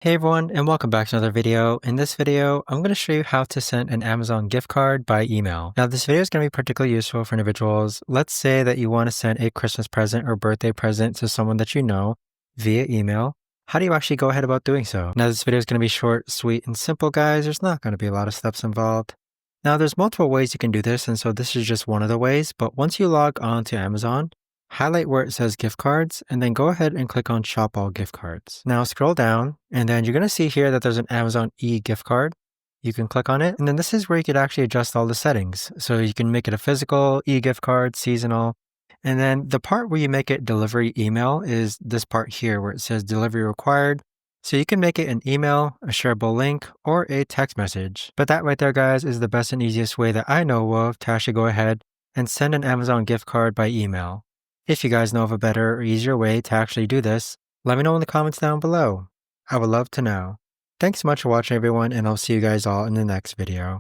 Hey everyone, and welcome back to another video. In this video, I'm going to show you how to send an Amazon gift card by email. Now, this video is going to be particularly useful for individuals. Let's say that you want to send a Christmas present or birthday present to someone that you know via email. How do you actually go ahead about doing so? Now, this video is going to be short, sweet, and simple, guys. There's not going to be a lot of steps involved. Now, there's multiple ways you can do this, and so this is just one of the ways. But once you log on to Amazon, highlight where it says gift cards and then go ahead and click on shop all gift cards. Now scroll down and then you're going to see here that there's an Amazon e-gift card. You can click on it and then this is where you could actually adjust all the settings. So you can make it a physical e-gift card, seasonal, and then the part where you make it delivery email is this part here where it says delivery required. So you can make it an email, a shareable link, or a text message. But that right there, guys, is the best and easiest way that I know of to actually go ahead and send an Amazon gift card by email. If you guys know of a better or easier way to actually do this, let me know in the comments down below. I would love to know. Thanks so much for watching everyone, and I'll see you guys all in the next video.